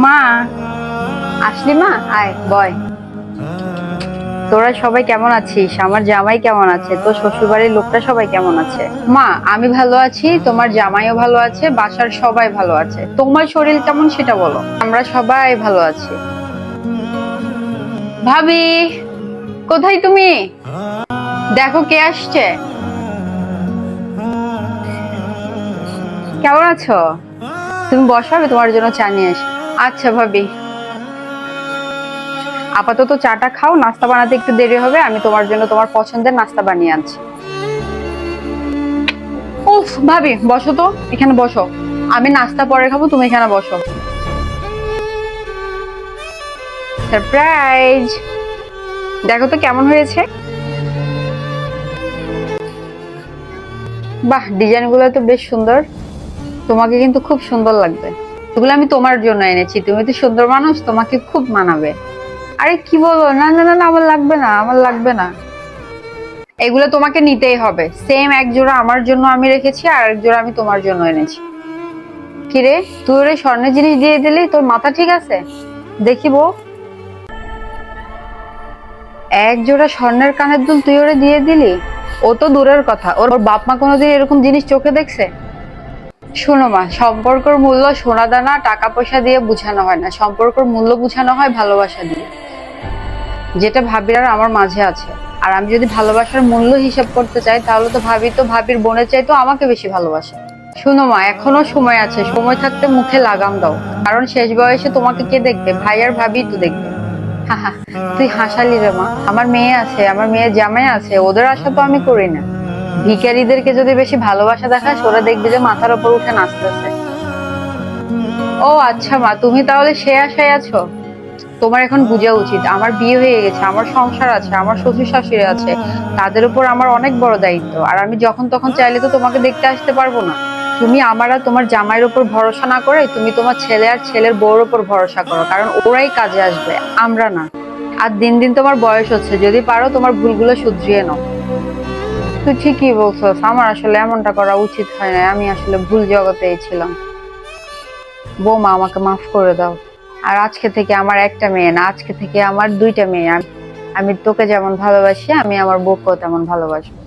মা, আসলি মা? আয় বয়। তোরা সবাই কেমন আছিস? আমার জামাই কেমন আছে? তোর শ্বশুর বাড়ির লোকটা সবাই কেমন আছে? মা, আমি ভালো আছি, তোমার জামাইও ভালো আছে, বাসার সবাই ভালো আছে। তোমার শরীর কেমন সেটা বলো। আমরা সবাই ভালো আছি। ভাবি, কোথায় তুমি? দেখো কে আসছে। কেমন আছো? তুমি বসো, আমি তোমার জন্য চা নিয়ে আসি। আচ্ছা ভাবি, আপাতত চাটা খাও, নাস্তা বানাতে একটু দেরি হবে, আমি তোমার জন্য তোমার পছন্দের নাস্তা বানিয়ে আনছি। উফ ভাবি, বসো তো, এখানে বসো। আমি নাস্তা পরে খাবো, তুমি এখানে বসো। সারপ্রাইজ! দেখো তো কেমন হয়েছে। বাহ, ডিজাইন গুলো তো বেশ সুন্দর। তোমাকে কিন্তু খুব সুন্দর লাগবে। এগুলো আমি তোমার জন্য এনেছি, তুমি তো সুন্দর মানুষ, তোমাকে খুব মানাবে। আরে কি বলো, না না না না, আমার লাগবে না, আমার লাগবে না। এগুলো তোমাকে নিতেই হবে। সেম এক জোড়া আমার জন্য আমি রেখেছি, আর এক জোড়া আমি তোমার জন্য এনেছি। কিরে, তুই ওরে স্বর্ণের জিনিস দিয়ে দিলি? তোর মাথা ঠিক আছে? দেখিব। এক জোড়া স্বর্ণের কানের দুল তুই ওরে দিয়ে দিলি? ও তো দূরের কথা, ওর বাপ মা কোনোদিন এরকম জিনিস চোখে দেখছে? শোনো মা, সম্পর্কের মূল্য সোনা দানা টাকা পয়সা দিয়ে বোঝানো হয় না, সম্পর্কের মূল্য বোঝানো হয় ভালোবাসা দিয়ে, যেটা ভাবির আর আমার মাঝে আছে। আর আমি যদি ভালোবাসার মূল্য হিসাব করতে চাই, তাহলে তো ভাবি তো ভাবির বোনের চাইতো আমাকে বেশি ভালোবাসে। শোনো মা, এখনো সময় আছে, সময় থাকতে মুখে লাগাম দাও। কারণ শেষ বয়সে তোমাকে কে দেখবে? ভাই আর ভাবি তো দেখবে। হাহা, তুই হাসালি রে মা। আমার মেয়ে আছে, আমার মেয়ের জামাই আছে, ওদের আশা তো আমি করি না। ভিখারিদেরকে যদি বেশি ভালোবাসা দেখাস, ওরা দেখবে যে মাথার উপর উঠে নাচতেছে। ও আচ্ছা মা, তুমি তাহলে সে আশায় আছো? তোমার এখন বোঝা উচিত, আমার বিয়ে হয়ে গেছে, আমার সংসার আছে, আমার শ্বশুর শাশুড়ি আছে, তাদের উপর আমার অনেক বড় দায়িত্ব। আর আমি যখন তখন চাইলে তো তোমাকে দেখতে আসতে পারবো না। তুমি আমার আর তোমার জামাইয়ের উপর ভরসা না করে তুমি তোমার ছেলে আর ছেলের বউর উপর ভরসা করো, কারণ ওরাই কাজে আসবে, আমরা না। আর দিন দিন তোমার বয়স হচ্ছে, যদি পারো তোমার ভুলগুলো শুধরিয়ে নাও। তুই ঠিকই বলছস, আমার আসলে এমনটা করা উচিত হয় না, আমি আসলে ভুল জগতেই ছিলাম। বৌমা, আমাকে মাফ করে দাও। আর আজকে থেকে আমার একটা মেয়ে না, আজকে থেকে আমার দুইটা মেয়ে। আমি তোকে যেমন ভালোবাসি, আমি আমার বউকেও তেমন ভালোবাসবো।